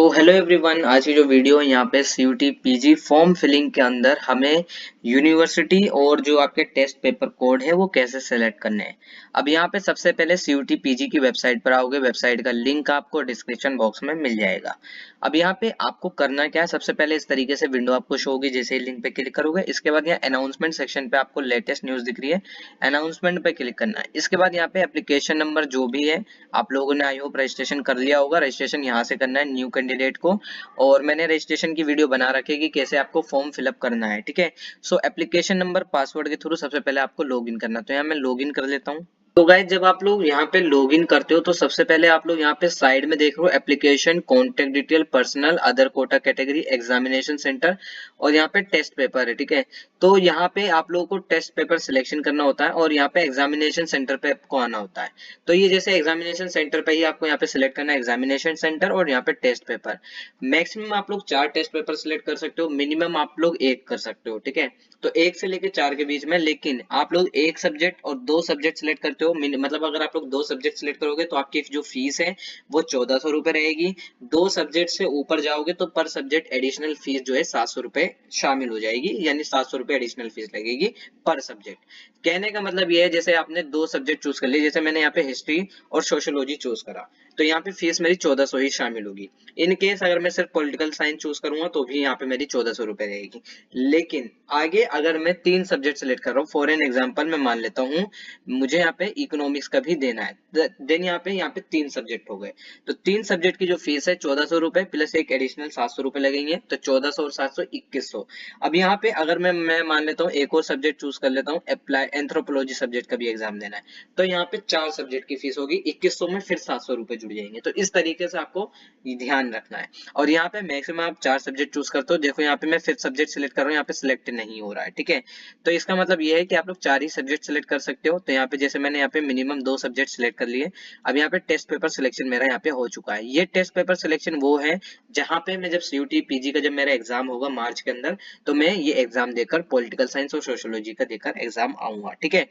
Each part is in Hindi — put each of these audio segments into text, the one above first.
हेलो एवरीवन, आज की जो वीडियो है यहाँ पे सीयूटी पीजी फॉर्म फिलिंग के अंदर हमें यूनिवर्सिटी और जो आपके टेस्ट पेपर कोड है वो कैसे सेलेक्ट करने हैं। अब यहाँ पे सबसे पहले सीयूटी पीजी की वेबसाइट पर आओगे। वेबसाइट का लिंक आपको डिस्क्रिप्शन बॉक्स में मिल जाएगा। अब यहाँ पे आपको करना क्या है, सबसे पहले इस तरीके से विंडो आपको शो होगी। जैसे ही लिंक पे क्लिक करोगे, इसके बाद यहाँ अनाउंसमेंट सेक्शन पे आपको लेटेस्ट न्यूज दिख रही है, अनाउंसमेंट पे क्लिक करना है। इसके बाद यहाँ पे एप्लीकेशन नंबर जो भी है, आप लोगों ने आई होप रजिस्ट्रेशन कर लिया होगा। रजिस्ट्रेशन यहाँ से करना है न्यू कैंडिडेट को, और मैंने रजिस्ट्रेशन की वीडियो बना रखी है कि कैसे आपको फॉर्म फिलअप करना है। ठीक है, सो एप्लीकेशन नंबर पासवर्ड के थ्रू सबसे पहले आपको लॉगिन करना। तो यहाँ मैं लॉगिन कर लेता हूँ। तो गाइस, जब आप लोग यहाँ पे लॉगिन करते हो तो सबसे पहले आप लोग यहाँ पे साइड में देख रहे हो application, contact detail, personal, other quota category, examination centre और यहाँ पे टेस्ट पेपर है। ठीक है, तो यहाँ पे आप लोगों को टेस्ट पेपर सिलेक्शन करना होता है और यहाँ पे एग्जामिनेशन सेंटर पे आपको आना होता है। तो ये जैसे एग्जामिनेशन सेंटर पे ही आपको यहाँ पे सिलेक्ट करना है, एग्जामिनेशन सेंटर और यहाँ पे टेस्ट पेपर। मैक्सिमम आप लोग 4 टेस्ट पेपर सिलेक्ट कर सकते हो, मिनिमम आप लोग 1 कर सकते हो। ठीक है, तो 1 से लेके 4 के बीच में। लेकिन आप लोग 1 सब्जेक्ट और 2 सब्जेक्ट सिलेक्ट करते हो, मतलब अगर आप लोग 2 सब्जेक्ट सिलेक्ट करोगे तो आपकी जो फीस है वो 1400 रुपए रहेगी। 2 सब्जेक्ट से ऊपर जाओगे तो पर सब्जेक्ट एडिशनल फीस जो है 700 रुपए शामिल हो जाएगी, यानी 700 रुपए एडिशनल फीस लगेगी पर सब्जेक्ट। कहने का मतलब ये है, जैसे आपने 2 सब्जेक्ट चूज कर लिए, जैसे मैंने यहाँ पे हिस्ट्री और सोशियोलॉजी चूज करा, तो यहाँ पे फीस मेरी 1400 ही शामिल होगी। इन केस अगर मैं सिर्फ पॉलिटिकल साइंस चूज करूंगा तो भी यहाँ पे मेरी 1400 रुपए रहेगी। लेकिन आगे अगर मैं 3 सब्जेक्ट सेलेक्ट कर रहा हूँ, फॉर एन एग्जाम्पल मैं मान लेता हूँ मुझे यहाँ पे इकोनॉमिक्स का भी देना है, देन यहाँ पे 3 सब्जेक्ट हो गए। तो 3 सब्जेक्ट की जो फीस है 1400 रुपए प्लस एक एडिशनल 700 रुपए लगेंगे, तो 1400 और 700 2100। अब यहाँ पे अगर मैं मान लेता हूँ एक और सब्जेक्ट चूज कर लेता हूँ, अप्लाई एंथ्रोपोलॉजी सब्जेक्ट का भी एग्जाम देना है, तो यहाँ पे 4 सब्जेक्ट की फीस होगी 2100 में, फिर 700 रुपए जुड़ जाएंगे। तो इस तरीके से आपको ध्यान रखना है। और यहाँ पे मैक्सिमम आप 4 सब्जेक्ट चूज करते हो। देखो यहाँ पे मैं 5th सब्जेक्ट सिलेक्ट कर रहा हूँ, यहाँ पे सिलेक्ट नहीं हो रहा है। ठीक है, तो इसका मतलब ये है कि आप लोग 4 ही सब्जेक्ट सिलेक्ट कर सकते हो। तो यहाँ पे जैसे मैंने यहाँ पे मिनिमम 2 सब्जेक्ट सिलेक्ट कर लिए। अब यहाँ पे टेस्ट पेपर सिलेक्शन मेरा यहाँ पे हो चुका है। ये टेस्ट पेपर सिलेक्शन वो है जहाँ पे मैं जब सीयूटी पीजी का जब मेरा एग्जाम होगा मार्च के अंदर, तो मैं ये एग्जाम देकर पॉलिटिकल साइंस और सोशियोलॉजी का देकर एग्जाम आऊंगा। ठीक है,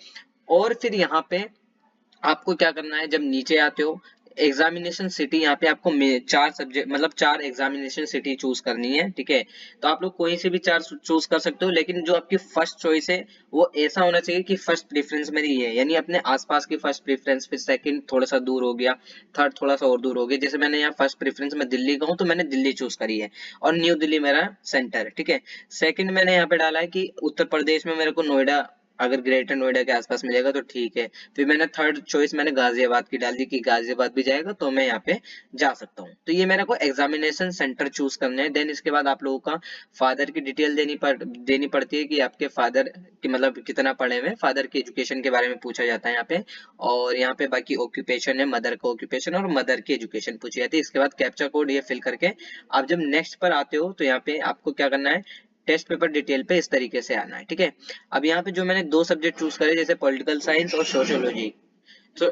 और फिर यहाँ पे आपको क्या करना है, जब नीचे आते हो एग्जामिनेशन सिटी, यहाँ पे आपको 4 सब्जेक्ट मतलब 4 एग्जामिनेशन सिटी चूज करनी है। ठीक है, तो आप लोग कोई से भी 4 चूज कर सकते हो, लेकिन जो आपकी फर्स्ट चॉइस है वो ऐसा होना चाहिए कि फर्स्ट प्रेफरेंस मेरी ये है, यानी अपने आसपास की फर्स्ट प्रेफरेंस, फिर सेकंड थोड़ा सा दूर हो गया, थर्ड थोड़ा सा और दूर हो गया। जैसे मैंने यहाँ फर्स्ट प्रेफरेंस में दिल्ली का हूँ तो मैंने दिल्ली चूज करी है और न्यू दिल्ली मेरा सेंटर है। ठीक है, सेकंड मैंने यहाँ पे डाला है कि उत्तर प्रदेश में मेरे को नोएडा, अगर ग्रेटर नोएडा के आसपास मिलेगा तो ठीक है। फिर मैंने थर्ड चॉइस मैंने गाजियाबाद की डाल दी कि गाजियाबाद भी जाएगा तो मैं यहाँ पे जा सकता हूँ। तो ये मेरे को एग्जामिनेशन सेंटर चूज करने हैं। देन इसके बाद आप लोगों का फादर की डिटेल देनी पड़ती है कि आपके फादर की मतलब कितना पढ़े हुए, फादर की एजुकेशन के बारे में पूछा जाता है यहाँ पे। और यहाँ पे बाकी ऑक्यूपेशन है, मदर का ऑक्यूपेशन और मदर की एजुकेशन पूछी जाती है। इसके बाद कैप्चा कोड ये फिल करके आप जब नेक्स्ट पर आते हो तो यहाँ पे आपको क्या करना है, टेस्ट पेपर डिटेल पे इस तरीके से आना है। ठीक है, अब यहाँ पे जो मैंने 2 सब्जेक्ट चूज करे जैसे पॉलिटिकल साइंस और सोशियोलॉजी, तो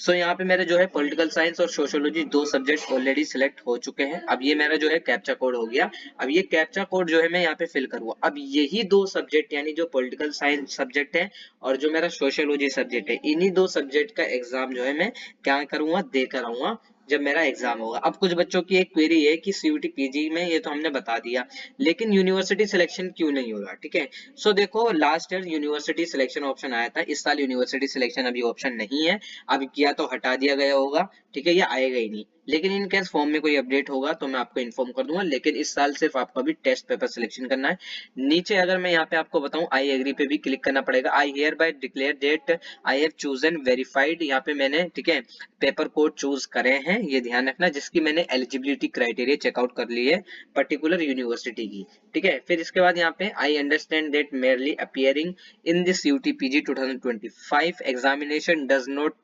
यहाँ पे मेरे जो है पॉलिटिकल साइंस और सोशियोलॉजी 2 सब्जेक्ट ऑलरेडी सिलेक्ट हो चुके हैं। अब ये मेरा जो है कैप्चा कोड हो गया। अब ये कैप्चा कोड जो है मैं यहाँ पे फिल करूंगा। अब यही 2 सब्जेक्ट यानी जो पॉलिटिकल साइंस सब्जेक्ट है और जो मेरा सोशियोलॉजी सब्जेक्ट है, इन्हीं 2 सब्जेक्ट का एग्जाम जो है मैं क्या करूंगा, देकर आऊंगा जब मेरा एग्जाम होगा। अब कुछ बच्चों की एक क्वेरी है कि सीयूटी पीजी में ये तो हमने बता दिया, लेकिन यूनिवर्सिटी सिलेक्शन क्यों नहीं हो रहा। ठीक है, सो देखो last year university selection option आया था, इस साल यूनिवर्सिटी सिलेक्शन अभी ऑप्शन नहीं है। अब किया तो हटा दिया गया होगा। ठीक है, ये आएगा ही नहीं, लेकिन इन केस फॉर्म में कोई अपडेट होगा तो मैं आपको इन्फॉर्म कर दूंगा। लेकिन इस साल सिर्फ आपको अभी टेस्ट पेपर सिलेक्शन करना है। नीचे अगर मैं यहाँ पे आपको बताऊं, आई एग्री पे भी क्लिक करना पड़ेगा। I hereby declare that I have chosen verified, यहाँ पे मैंने ठीक है पेपर कोड चूज करे हैं, ये ध्यान रखना, जिसकी मैंने एलिजिबिलिटी क्राइटेरिया चेकआउट कर ली है पर्टिकुलर यूनिवर्सिटी की। ठीक है, फिर इसके बाद यहाँ पे I understand that merely appearing in this UTPG 2025 examination doesn't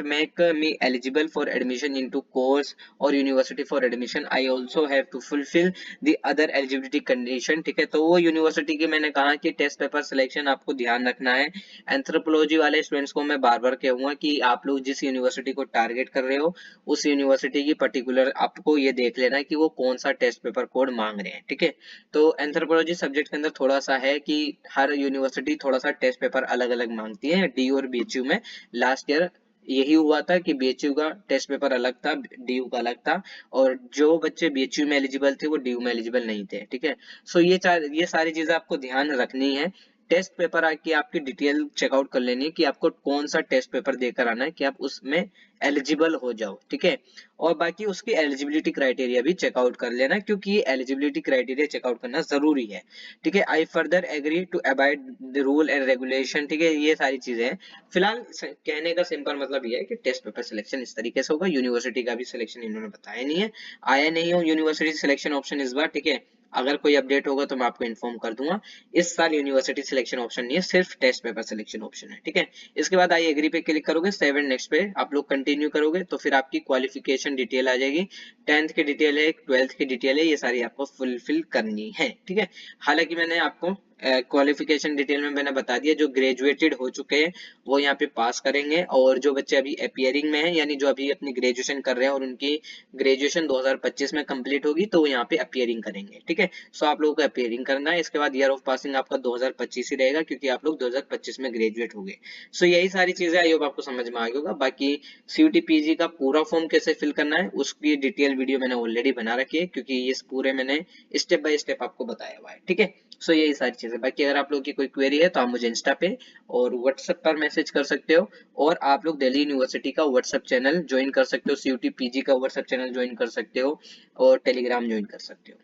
make me eligible for admission into course or university for admission. I also have to fulfill the other eligibility condition. ठीक है, तो वो यूनिवर्सिटी की मैंने कहा कि टेस्ट पेपर सिलेक्शन आपको ध्यान रखना है। एंथ्रोपोलॉजी वाले स्टूडेंट्स को मैं बार बार कहूंगा कि आप लोग जिस यूनिवर्सिटी को टारगेट कर रहे हो उस यूनिवर्सिटी की पर्टिकुलर आपको ये देख लेना है कि वो कौन सा टेस्ट पेपर कोड मांग रहे हैं। ठीक है, तो एंथ्रोपोलॉजी सब्जेक्ट के अंदर थोड़ा सा है कि हर यूनिवर्सिटी थोड़ा सा टेस्ट पेपर अलग अलग मांगती है, डी और बीएचयू में लास्ट ईयर यही हुआ था कि बीएचयू का टेस्ट पेपर अलग था, डीयू का अलग था, और जो बच्चे बीएचयू में एलिजिबल थे वो डीयू में एलिजिबल नहीं थे। ठीक है, सो ये सारी चीजें आपको ध्यान रखनी है। टेस्ट पेपर आके आपकी डिटेल चेकआउट कर लेनी है कि आपको कौन सा टेस्ट पेपर देकर आना है कि आप उसमें एलिजिबल हो जाओ। ठीक है, और बाकी उसकी एलिजिबिलिटी क्राइटेरिया भी चेकआउट कर लेना, क्योंकि एलिजिबिलिटी क्राइटेरिया चेकआउट करना जरूरी है। ठीक है, I further agree to abide the rule and regulation. ठीक है, ये सारी चीजें हैं। फिलहाल कहने का सिंपल मतलब ये है कि टेस्ट पेपर सिलेक्शन इस तरीके से होगा। यूनिवर्सिटी का भी सिलेक्शन इन्होंने बताया नहीं है, आया नहीं हो यूनिवर्सिटी सिलेक्शन ऑप्शन इस बार। ठीक है, अगर कोई अपडेट होगा तो मैं आपको इन्फॉर्म कर दूंगा। इस साल यूनिवर्सिटी सिलेक्शन ऑप्शन नहीं है, सिर्फ टेस्ट पेपर सिलेक्शन ऑप्शन है। ठीक है, इसके बाद आई एग्री पे क्लिक करोगे, सेव एंड नेक्स्ट पे आप लोग कंटिन्यू करोगे तो फिर आपकी क्वालिफिकेशन डिटेल आ जाएगी। 10th की डिटेल है, 12th की डिटेल है, ये सारी आपको फुलफिल करनी है। ठीक है, हालांकि मैंने आपको क्वालिफिकेशन डिटेल में मैंने बता दिया, जो ग्रेजुएटेड हो चुके हैं वो यहाँ पे पास करेंगे, और जो बच्चे अभी अपियरिंग में हैं यानी जो अभी अपनी ग्रेजुएशन कर रहे हैं और उनकी ग्रेजुएशन 2025 में कंप्लीट होगी तो वो यहाँ पे अपियरिंग करेंगे। ठीक है, सो आप लोगों को अपियरिंग करना है। इसके बाद ईयर ऑफ पासिंग आपका 2025 ही रहेगा, क्योंकि आप लोग 2025 में ग्रेजुएट हो गए। सो यही सारी चीजें आई होप आपको समझ में आ गई होगा। बाकी सीयूटी पीजी का पूरा फॉर्म कैसे फिल करना है उसकी डिटेल वीडियो मैंने ऑलरेडी बना रखी है, क्योंकि ये पूरे मैंने स्टेप बाय स्टेप आपको बताया हुआ है। ठीक है, सो यही सारी चीजें। बाकी अगर आप लोग की कोई क्वेरी है तो आप मुझे इंस्टा पे और व्हाट्सएप पर मैसेज कर सकते हो, और आप लोग दिल्ली यूनिवर्सिटी का व्हाट्सएप चैनल ज्वाइन कर सकते हो, सीयूटी पीजी का व्हाट्सएप चैनल ज्वाइन कर सकते हो, और टेलीग्राम ज्वाइन कर सकते हो।